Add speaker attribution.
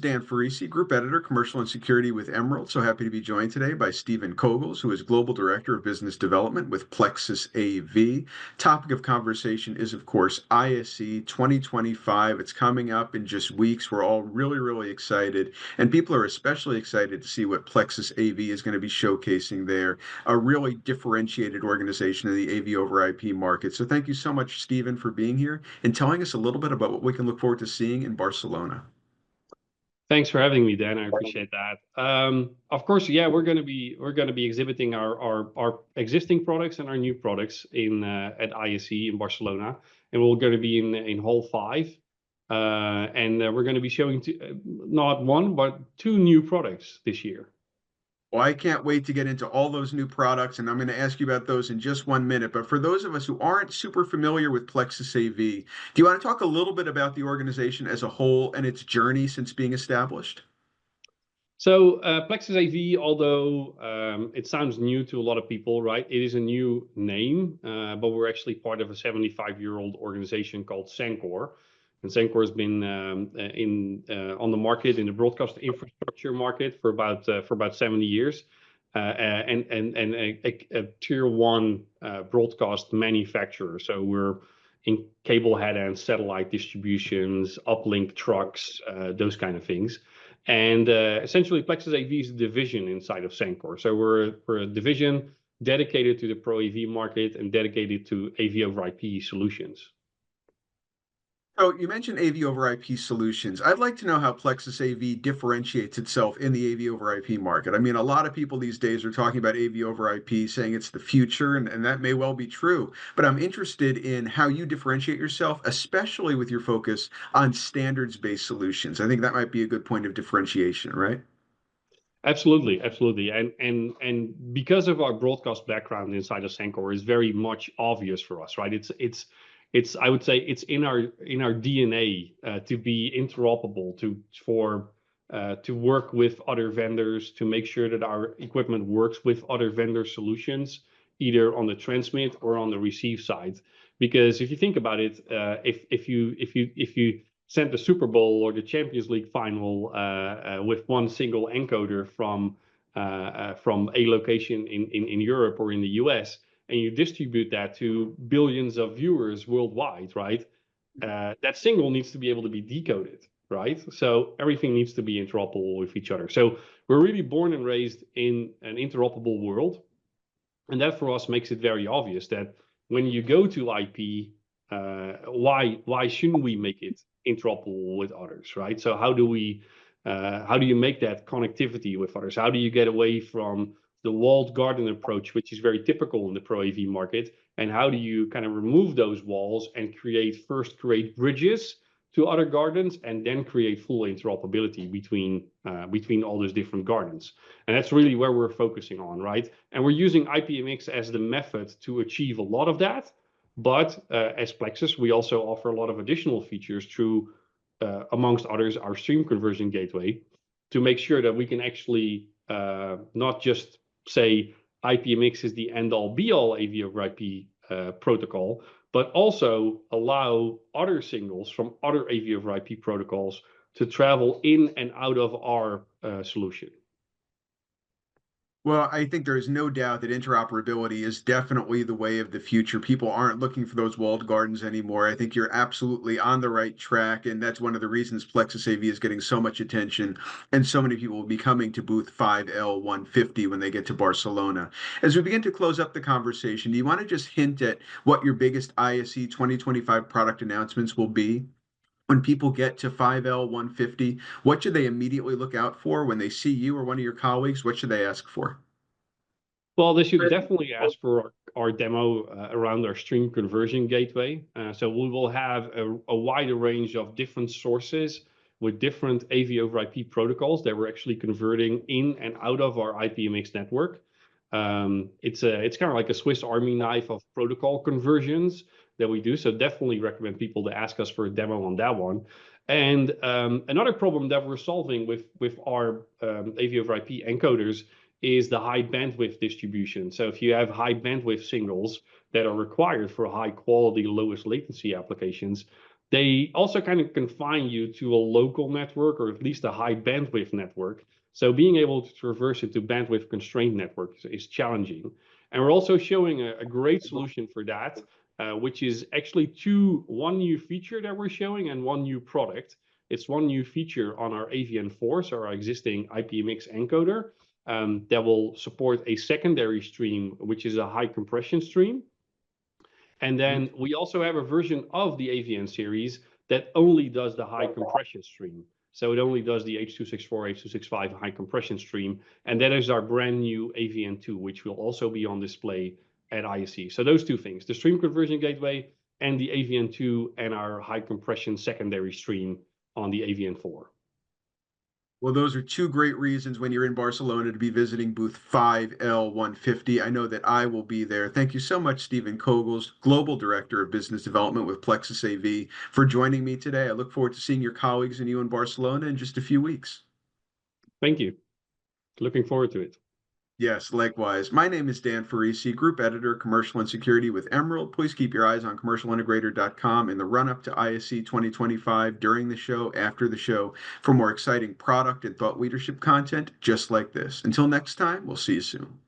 Speaker 1: Dan Farisi, Group Editor, Commercial and Security with Emerald. So happy to be joined today by Stephen Cogels, who is Global Director of Business Development with PlexusAV. Topic of conversation is, of course, ISE 2025. It's coming up in just weeks. We're all really, really excited. And people are especially excited to see what PlexusAV is going to be showcasing there, a really differentiated organization in the AV over IP market. So thank you so much, Stephen, for being here and telling us a little bit about what we can look forward to seeing in Barcelona.
Speaker 2: Thanks for having me, Dan. I appreciate that. Of course, yeah, we're going to be exhibiting our existing products and our new products at ISE in Barcelona, and we're going to be in Hall 5, and we're going to be showing not one but two new products this year.
Speaker 1: Well, I can't wait to get into all those new products, and I'm going to ask you about those in just 1 minute. But for those of us who aren't super familiar with PlexusAV, do you want to talk a little bit about the organization as a whole and its journey since being established?
Speaker 2: So PlexusAV, although it sounds new to a lot of people, right? It is a new name, but we're actually part of a 75-year-old organization called Sencor. And Sencor has been on the market in the broadcast infrastructure market for about 70 years, and a tier one broadcast manufacturer. So we're in cable head and satellite distributions, uplink trucks, those kind of things. And essentially, PlexusAV is a division inside of Sencor. So we're a division dedicated to the Pro AV market and dedicated to AV over IP solutions.
Speaker 1: So you mentioned AV over IP solutions. I'd like to know how PlexusAV differentiates itself in the AV over IP market. I mean, a lot of people these days are talking about AV over IP, saying it's the future, and that may well be true. But I'm interested in how you differentiate yourself, especially with your focus on standards-based solutions. I think that might be a good point of differentiation, right?
Speaker 2: Absolutely, absolutely, and because of our broadcast background inside of Sencor, is very much obvious for us, right? It's I would say it's in our DNA to be interoperable, to work with other vendors, to make sure that our equipment works with other vendor solutions, either on the transmit or on the receive side. Because if you think about it, if you send the Super Bowl or the Champions League final with one single encoder from a location in Europe or in the US, and you distribute that to billions of viewers worldwide, right? That signal needs to be able to be decoded, right? So everything needs to be interoperable with each other. So we're really born and raised in an interoperable world. And that for us makes it very obvious that when you go to IP, why shouldn't we make it interoperable with others, right? So how do you make that connectivity with others? How do you get away from the walled garden approach, which is very typical in the Pro AV market? And how do you kind of remove those walls and create bridges to other gardens and then create full interoperability between all those different gardens? And that's really where we're focusing on, right? And we're using IPMX as the method to achieve a lot of that. But as Plexus, we also offer a lot of additional features through, amongst others, our stream conversion gateway, to make sure that we can actually not just say IPMX is the end-all be-all AV over IP protocol, but also allow other signals from other AV over IP protocols to travel in and out of our solution.
Speaker 1: Well, I think there's no doubt that interoperability is definitely the way of the future. People aren't looking for those walled gardens anymore. I think you're absolutely on the right track, and that's one of the reasons PlexusAV is getting so much attention, and so many people will be coming to booth 5L150 when they get to Barcelona. As we begin to close up the conversation, do you want to just hint at what your biggest ISE 2025 product announcements will be? When people get to 5L150, what should they immediately look out for when they see you or one of your colleagues? What should they ask for?
Speaker 2: Well, they should definitely ask for our demo around our stream conversion gateway. So we will have a wider range of different sources with different AV over IP protocols that we're actually converting in and out of our IPMX network. It's kind of like a Swiss Army knife of protocol conversions that we do. So definitely recommend people to ask us for a demo on that one. And another problem that we're solving with our AV over IP encoders is the high bandwidth distribution. So if you have high bandwidth signals that are required for high quality, lowest latency applications, They also kind of confine you to a local network or at least a high bandwidth network. So being able to traverse it to bandwidth constrained networks is challenging. And we're also showing a great solution for that, which is actually one new feature that we're showing and one new product. It's one new feature on our AVN4, so our existing IPMX encoder, that will support a secondary stream, which is a high compression stream. And then we also have a version of the AVN series that only does the high compression stream. So it only does the H.264, H.265 high compression stream. And that is our brand new AVN2, which will also be on display at ISE. So those two things, the stream conversion gateway and the AVN2 and our high compression secondary stream on the AVN4.
Speaker 1: Well, those are two great reasons when you're in Barcelona to be visiting booth 5L150. I know that I will be there. Thank you so much, Stephen Cogels, Global Director of Business Development with PlexusAV, for joining me today. I look forward to seeing your colleagues and you in Barcelona in just a few weeks.
Speaker 2: Thank you. Looking forward to it.
Speaker 1: Yes, likewise. My name is Dan Farisi, Group Editor, Commercial and Security with Emerald. Please keep your eyes on commercialintegrator.com in the run-up to ISE 2025, during the show, after the show, for more exciting product and thought leadership content just like this. Until next time, we'll see you soon.